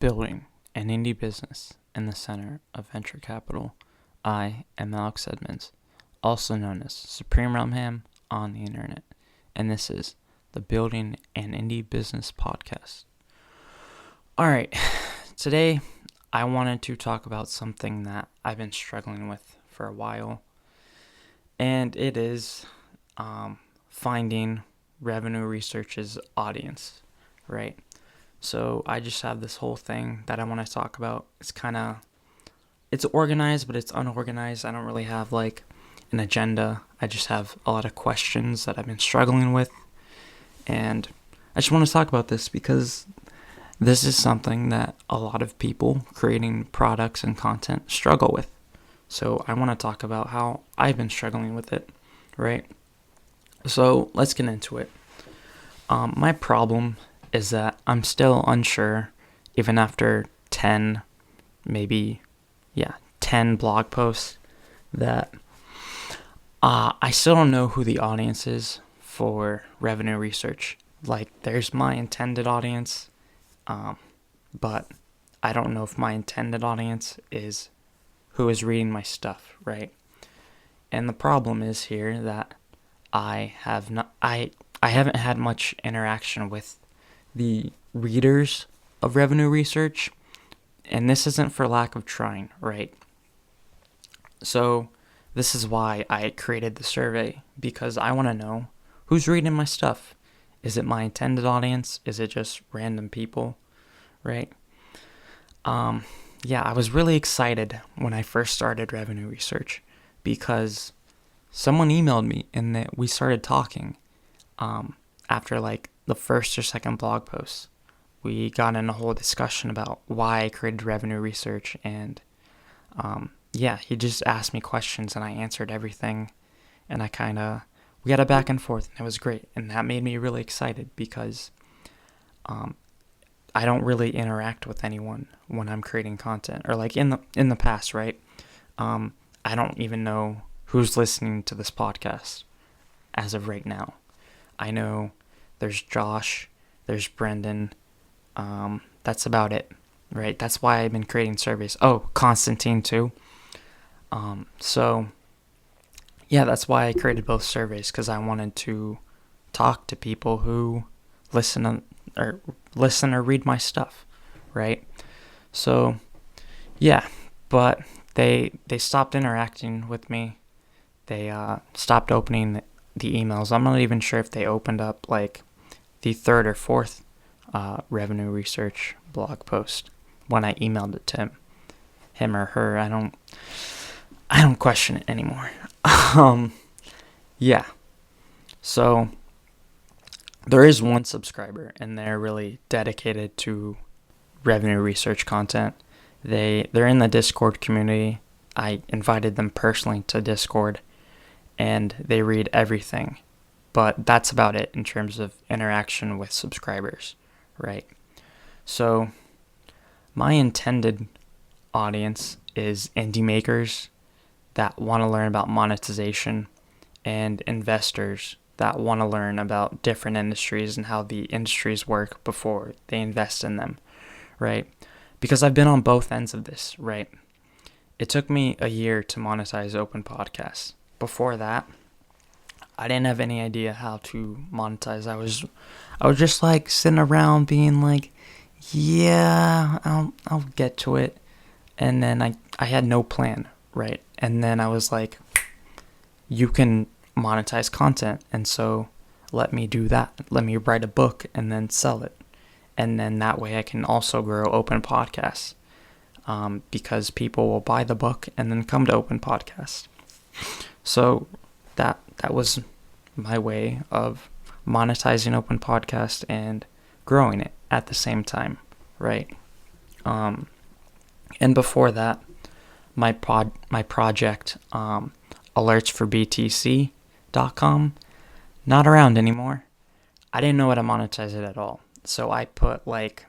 Building an indie business in the center of venture capital. I am Alex Edmonds, also known as SupremeRumHam on the internet, and this is the Building an Indie Business podcast. Alright, today I wanted to talk about something that I've been struggling with for a while, and it is finding revenue research's audience, right? So I just have this whole thing that I want to talk about. It's organized, but it's unorganized. I don't really have like an agenda. I just have a lot of questions that I've been struggling with. And I just want to talk about this because this is something that a lot of people creating products and content struggle with. So I want to talk about how I've been struggling with it, right? So let's get into it. My problem is that I'm still unsure, even after 10 blog posts, that I still don't know who the audience is for revenue research. Like, there's my intended audience, but I don't know if my intended audience is who is reading my stuff, right? And the problem is here that I haven't had much interaction with the readers of revenue research, and this isn't for lack of trying, right? So this is why I created the survey, because I want to know who's reading my stuff. Is it my intended audience? Is it just random people, right? I was really excited when I first started revenue research because someone emailed me and that we started talking after like the first or second blog post. We got in a whole discussion about why I created revenue research, and he just asked me questions and I answered everything, and we had a back and forth, and it was great, and that made me really excited because I don't really interact with anyone when I'm creating content, or like in the past, right? I don't even know who's listening to this podcast as of right now. I know there's Josh, there's Brendan. That's about it, right? That's why I've been creating surveys. Oh, Constantine too. That's why I created both surveys, because I wanted to talk to people who listen or read my stuff, right? So, but they stopped interacting with me. They stopped opening the emails. I'm not even sure if they opened up like the third or fourth revenue research blog post when I emailed it to him or her. I don't question it anymore. So there is one subscriber, and they're really dedicated to revenue research content. They're in the Discord community. I invited them personally to Discord, and they read everything. But that's about it in terms of interaction with subscribers, right? So my intended audience is indie makers that want to learn about monetization, and investors that want to learn about different industries and how the industries work before they invest in them, right? Because I've been on both ends of this, right? It took me a year to monetize open podcasts. Before that, I didn't have any idea how to monetize. I was just like sitting around being like, I'll get to it. And then I had no plan, right? And then I was like, you can monetize content, and so let me do that. Let me write a book and then sell it. And then that way I can also grow open podcasts, because people will buy the book and then come to open podcasts. So that was my way of monetizing open podcast and growing it at the same time, right? And before that, my project, alertsforbtc.com, not around anymore. I didn't know how to monetize it at all. So I put like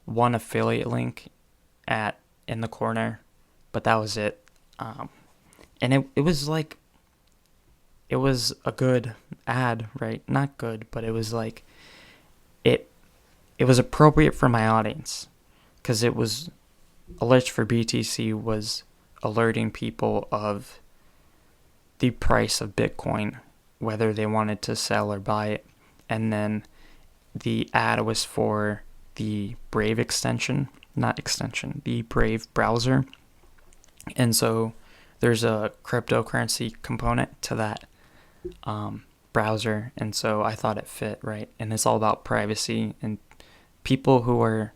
one affiliate link in the corner, but that was it. And it was like, it was a good ad, right? Not good, but it was like, it was appropriate for my audience, because it was alerts for BTC was alerting people of the price of Bitcoin, whether they wanted to sell or buy it. And then the ad was for the Brave the Brave browser. And so there's a cryptocurrency component to that browser. And so I thought it fit, right? And it's all about privacy. And people who are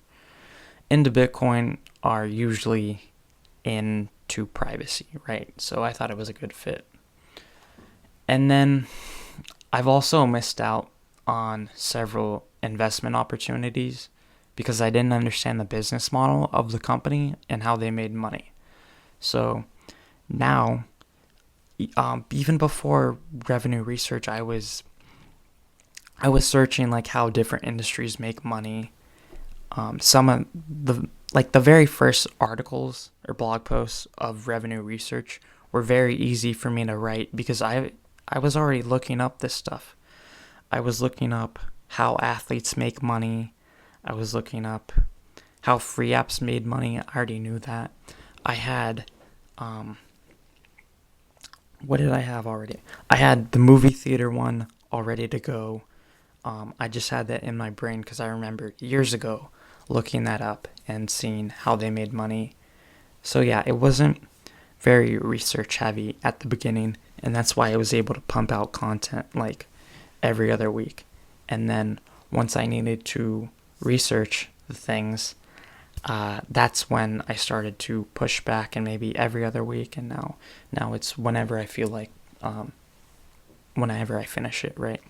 into Bitcoin are usually into privacy, right? So I thought it was a good fit. And then I've also missed out on several investment opportunities because I didn't understand the business model of the company and how they made money. So now, even before revenue research, I was searching like how different industries make money. Some of the very first articles or blog posts of revenue research were very easy for me to write because I was already looking up this stuff. I was looking up how athletes make money. I was looking up how free apps made money. I already knew that. I had, what did I have already? I had the movie theater one all ready to go. I just had that in my brain because I remember years ago looking that up and seeing how they made money. So yeah, it wasn't very research heavy at the beginning, and that's why I was able to pump out content like every other week. And then once I needed to research the things, that's when I started to push back and maybe every other week, and now it's whenever I feel like, whenever I finish it, right?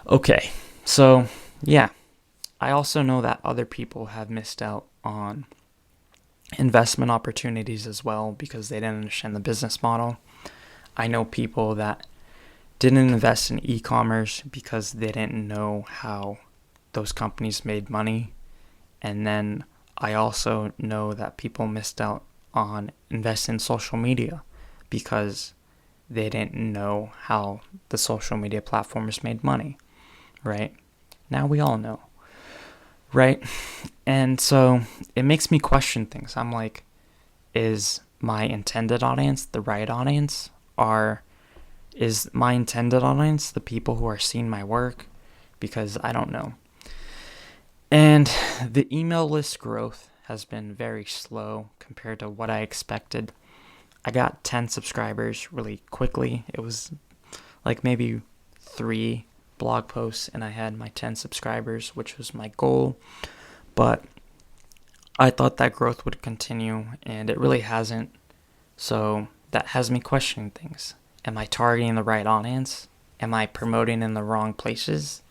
Okay, so yeah, I also know that other people have missed out on investment opportunities as well because they didn't understand the business model. I know people that didn't invest in e-commerce because they didn't know how those companies made money. And then I also know that people missed out on investing in social media because they didn't know how the social media platforms made money, right? Now we all know, right? And so it makes me question things. I'm like, is my intended audience the right audience? Is my intended audience the people who are seeing my work? Because I don't know. And the email list growth has been very slow compared to what I expected. I got 10 subscribers really quickly. It was like maybe 3 blog posts and I had my 10 subscribers, which was my goal. But I thought that growth would continue and it really hasn't. So that has me questioning things. Am I targeting the right audience? Am I promoting in the wrong places?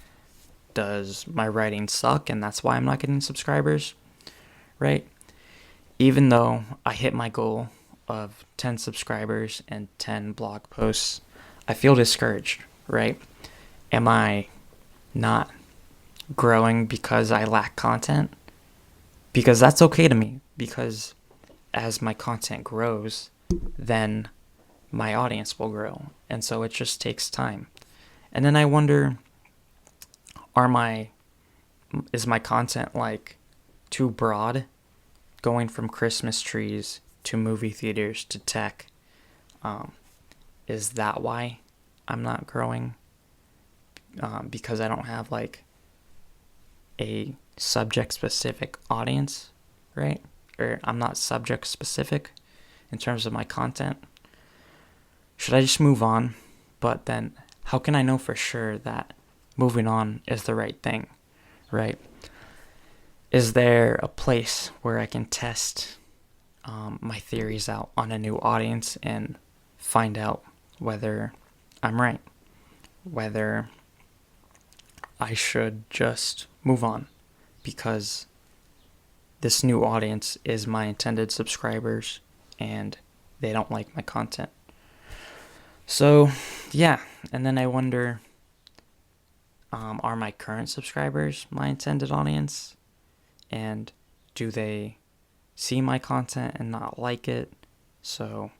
Does my writing suck and that's why I'm not getting subscribers? Right? Even though I hit my goal of 10 subscribers and 10 blog posts, I feel discouraged, right? Am I not growing because I lack content? Because that's okay to me, because as my content grows, then my audience will grow. And so it just takes time. And then I wonder, is my content like too broad, going from Christmas trees to movie theaters to tech? Is that why I'm not growing? Because I don't have like a subject specific audience, right? Or I'm not subject specific in terms of my content. Should I just move on? But then how can I know for sure that moving on is the right thing, right? Is there a place where I can test my theories out on a new audience and find out whether I'm right, whether I should just move on because this new audience is my intended subscribers and they don't like my content? So yeah, and then I wonder, are my current subscribers my intended audience? And do they see my content and not like it? So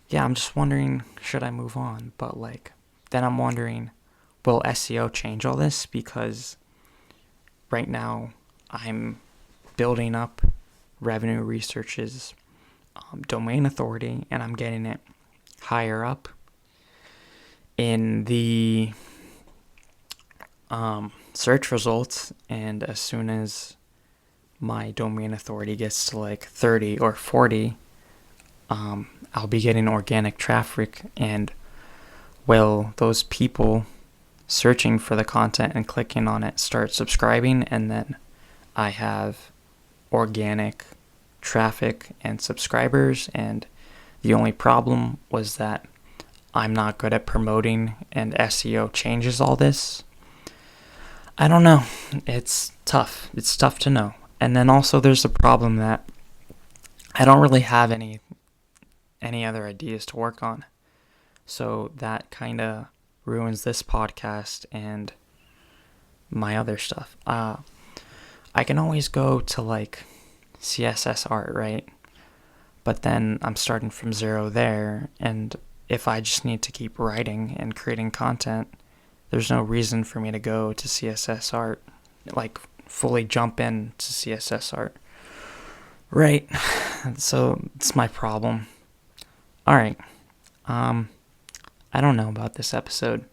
yeah, I'm just wondering, should I move on? But like, then I'm wondering, will SEO change all this? Because right now I'm building up revenue research's domain authority, and I'm getting it higher up in the search results. And as soon as my domain authority gets to like 30 or 40, I'll be getting organic traffic. And will those people searching for the content and clicking on it start subscribing, and then I have organic traffic and subscribers. And the only problem was that I'm not good at promoting, and SEO changes all this. I don't know. It's tough. It's tough to know. And then also there's the problem that I don't really have any other ideas to work on. So that kind of ruins this podcast and my other stuff. I can always go to like CSS art, right? But then I'm starting from zero there, and if I just need to keep writing and creating content, there's no reason for me to go to CSS art, like fully jump into CSS art. Right. So it's my problem. All right. I don't know about this episode.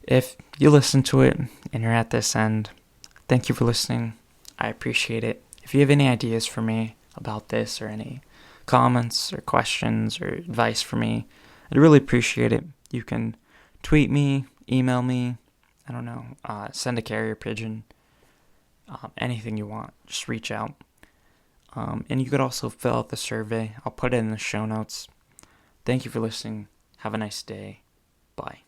If you listen to it and you're at this end, thank you for listening. I appreciate it. If you have any ideas for me about this, or any comments or questions or advice for me, I'd really appreciate it. You can tweet me, email me, I don't know, send a carrier pigeon, anything you want. Just reach out. And you could also fill out the survey. I'll put it in the show notes. Thank you for listening. Have a nice day. Bye.